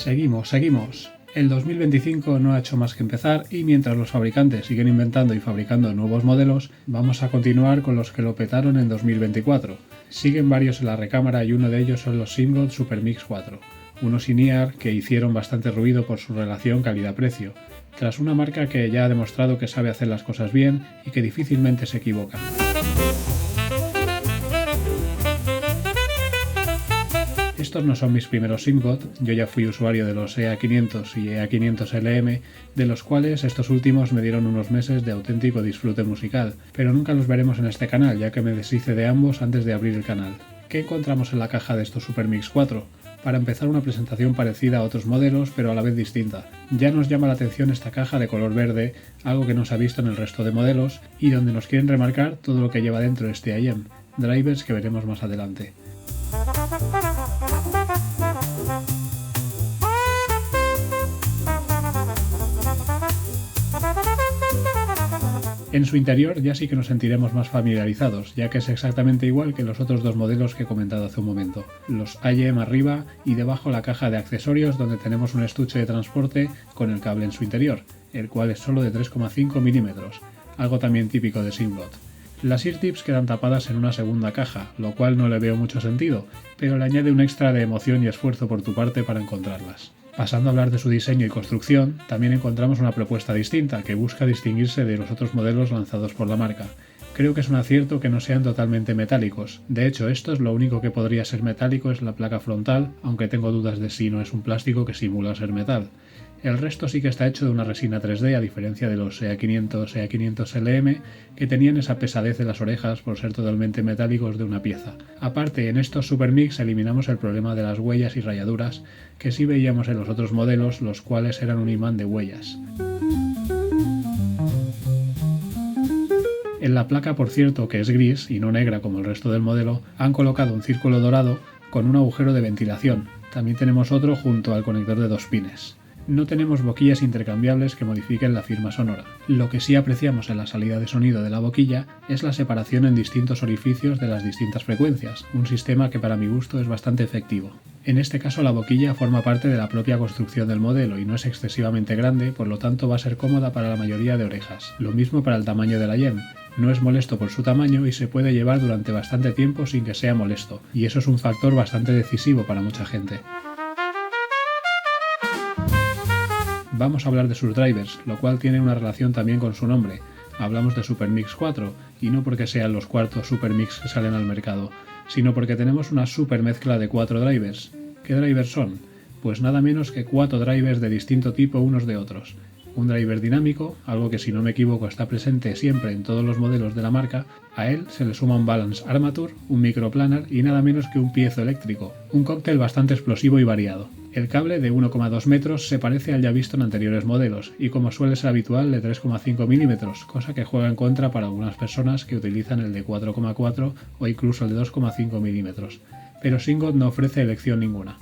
Seguimos. El 2025 no ha hecho más que empezar y mientras los fabricantes siguen inventando y fabricando nuevos modelos, vamos a continuar con los que lo petaron en 2024. Siguen varios en la recámara y uno de ellos son los SIMGOD Super Mix 4, unos in-ear que hicieron bastante ruido por su relación calidad-precio, tras una marca que ya ha demostrado que sabe hacer las cosas bien y que difícilmente se equivoca. Estos no son mis primeros SIMGOD, yo ya fui usuario de los EA500 y EA500LM, de los cuales estos últimos me dieron unos meses de auténtico disfrute musical, pero nunca los veremos en este canal, ya que me deshice de ambos antes de abrir el canal. ¿Qué encontramos en la caja de estos Super Mix 4? Para empezar, una presentación parecida a otros modelos, pero a la vez distinta. Ya nos llama la atención esta caja de color verde, algo que no se ha visto en el resto de modelos, y donde nos quieren remarcar todo lo que lleva dentro este IEM, drivers que veremos más adelante. En su interior ya sí que nos sentiremos más familiarizados, ya que es exactamente igual que los otros dos modelos que he comentado hace un momento. Los IEM arriba y debajo la caja de accesorios donde tenemos un estuche de transporte con el cable en su interior, el cual es solo de 3,5 milímetros, algo también típico de SIMGOD. Las ear tips quedan tapadas en una segunda caja, lo cual no le veo mucho sentido, pero le añade un extra de emoción y esfuerzo por tu parte para encontrarlas. Pasando a hablar de su diseño y construcción, también encontramos una propuesta distinta que busca distinguirse de los otros modelos lanzados por la marca. Creo que es un acierto que no sean totalmente metálicos. De hecho, lo único que podría ser metálico es la placa frontal, aunque tengo dudas de si no es un plástico que simula ser metal. El resto sí que está hecho de una resina 3D, a diferencia de los EA500, EA500LM, que tenían esa pesadez de las orejas por ser totalmente metálicos de una pieza. Aparte, en estos Super Mix eliminamos el problema de las huellas y rayaduras, que sí veíamos en los otros modelos, los cuales eran un imán de huellas. En la placa, por cierto, que es gris y no negra como el resto del modelo, han colocado un círculo dorado con un agujero de ventilación. También tenemos otro junto al conector de 2 pines. No tenemos boquillas intercambiables que modifiquen la firma sonora. Lo que sí apreciamos en la salida de sonido de la boquilla es la separación en distintos orificios de las distintas frecuencias, un sistema que para mi gusto es bastante efectivo. En este caso la boquilla forma parte de la propia construcción del modelo y no es excesivamente grande, por lo tanto va a ser cómoda para la mayoría de orejas. Lo mismo para el tamaño de la IEM. No es molesto por su tamaño y se puede llevar durante bastante tiempo sin que sea molesto, y eso es un factor bastante decisivo para mucha gente. Vamos a hablar de sus drivers, lo cual tiene una relación también con su nombre. Hablamos de Super Mix 4, y no porque sean los cuartos Super Mix que salen al mercado, sino porque tenemos una super mezcla de 4 drivers. ¿Qué drivers son? Pues nada menos que 4 drivers de distinto tipo unos de otros. Un driver dinámico, algo que si no me equivoco está presente siempre en todos los modelos de la marca. A él se le suma un balance armature, un microplanar y nada menos que un piezo eléctrico, un cóctel bastante explosivo y variado. El cable de 1,2 metros se parece al ya visto en anteriores modelos y como suele ser habitual de 3,5 milímetros, cosa que juega en contra para algunas personas que utilizan el de 4,4 o incluso el de 2,5 milímetros. Pero SIMGOD no ofrece elección ninguna.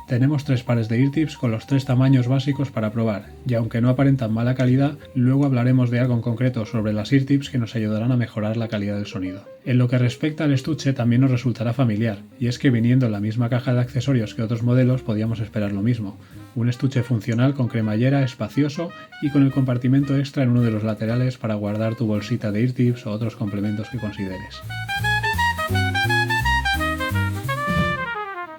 Tenemos 3 pares de ear tips con los 3 tamaños básicos para probar, y aunque no aparentan mala calidad, luego hablaremos de algo en concreto sobre las ear tips que nos ayudarán a mejorar la calidad del sonido. En lo que respecta al estuche también nos resultará familiar, y es que viniendo en la misma caja de accesorios que otros modelos podíamos esperar lo mismo. Un estuche funcional con cremallera, espacioso y con el compartimento extra en uno de los laterales para guardar tu bolsita de ear tips o otros complementos que consideres.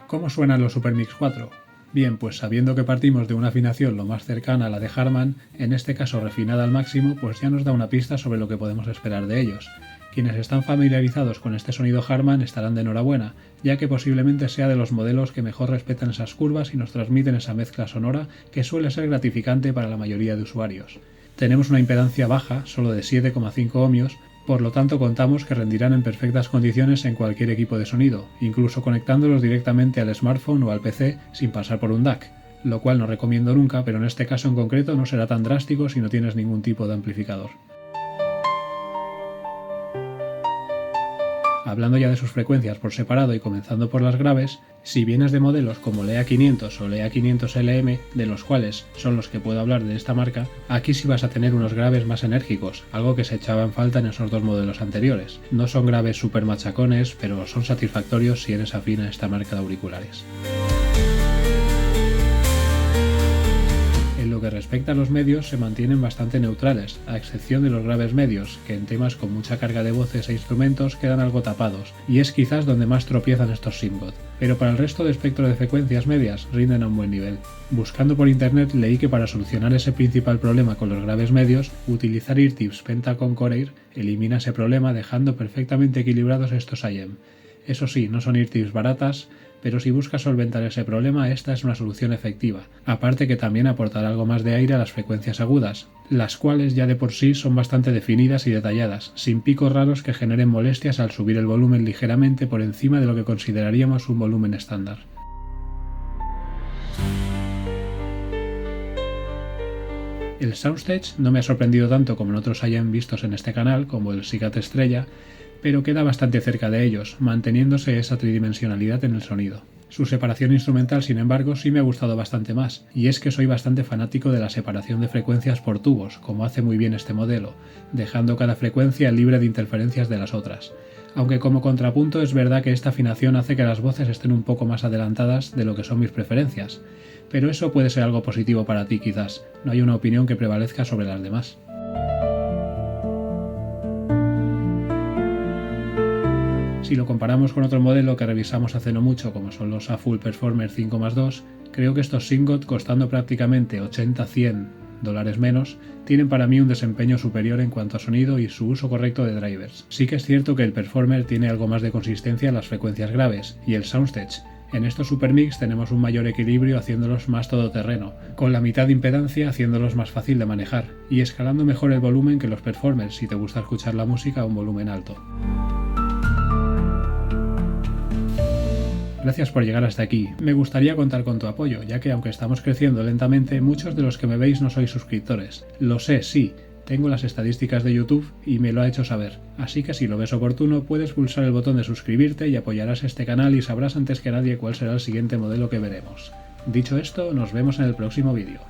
¿Cómo suenan los Super Mix 4? Bien, pues sabiendo que partimos de una afinación lo más cercana a la de Harman, en este caso refinada al máximo, pues ya nos da una pista sobre lo que podemos esperar de ellos. Quienes están familiarizados con este sonido Harman estarán de enhorabuena, ya que posiblemente sea de los modelos que mejor respetan esas curvas y nos transmiten esa mezcla sonora que suele ser gratificante para la mayoría de usuarios. Tenemos una impedancia baja, solo de 7,5 ohmios, por lo tanto contamos que rendirán en perfectas condiciones en cualquier equipo de sonido, incluso conectándolos directamente al smartphone o al PC sin pasar por un DAC, lo cual no recomiendo nunca, pero en este caso en concreto no será tan drástico si no tienes ningún tipo de amplificador. Hablando ya de sus frecuencias por separado y comenzando por las graves, si vienes de modelos como el EA500 o el EA500LM, de los cuales son los que puedo hablar de esta marca, aquí sí vas a tener unos graves más enérgicos, algo que se echaba en falta en esos dos modelos anteriores. No son graves super machacones, pero son satisfactorios si eres afín a esta marca de auriculares. En lo que respecta a los medios, se mantienen bastante neutrales, a excepción de los graves medios, que en temas con mucha carga de voces e instrumentos quedan algo tapados, y es quizás donde más tropiezan estos Symbot. Pero para el resto de espectro de frecuencias medias rinden a un buen nivel. Buscando por internet leí que para solucionar ese principal problema con los graves medios, utilizar Eartips Pentacon Core elimina ese problema dejando perfectamente equilibrados estos IEM. Eso sí, no son Eartips baratas, pero si buscas solventar ese problema, esta es una solución efectiva, aparte que también aportará algo más de aire a las frecuencias agudas, las cuales ya de por sí son bastante definidas y detalladas, sin picos raros que generen molestias al subir el volumen ligeramente por encima de lo que consideraríamos un volumen estándar. El soundstage no me ha sorprendido tanto como en otros hayan vistos en este canal, como el Sigat Estrella, pero queda bastante cerca de ellos, manteniéndose esa tridimensionalidad en el sonido. Su separación instrumental, sin embargo, sí me ha gustado bastante más, y es que soy bastante fanático de la separación de frecuencias por tubos, como hace muy bien este modelo, dejando cada frecuencia libre de interferencias de las otras. Aunque como contrapunto es verdad que esta afinación hace que las voces estén un poco más adelantadas de lo que son mis preferencias, pero eso puede ser algo positivo para ti quizás, no hay una opinión que prevalezca sobre las demás. Si lo comparamos con otro modelo que revisamos hace no mucho, como son los A-Full Performer 5+2, creo que estos Symbot, costando prácticamente $80-100 menos, tienen para mí un desempeño superior en cuanto a sonido y su uso correcto de drivers. Sí que es cierto que el Performer tiene algo más de consistencia en las frecuencias graves, y el Soundstage. En estos Supermix tenemos un mayor equilibrio haciéndolos más todoterreno, con la mitad de impedancia haciéndolos más fácil de manejar, y escalando mejor el volumen que los Performers si te gusta escuchar la música a un volumen alto. Gracias por llegar hasta aquí. Me gustaría contar con tu apoyo, ya que aunque estamos creciendo lentamente, muchos de los que me veis no sois suscriptores. Lo sé, sí, tengo las estadísticas de YouTube y me lo ha hecho saber. Así que si lo ves oportuno, puedes pulsar el botón de suscribirte y apoyarás este canal y sabrás antes que nadie cuál será el siguiente modelo que veremos. Dicho esto, nos vemos en el próximo vídeo.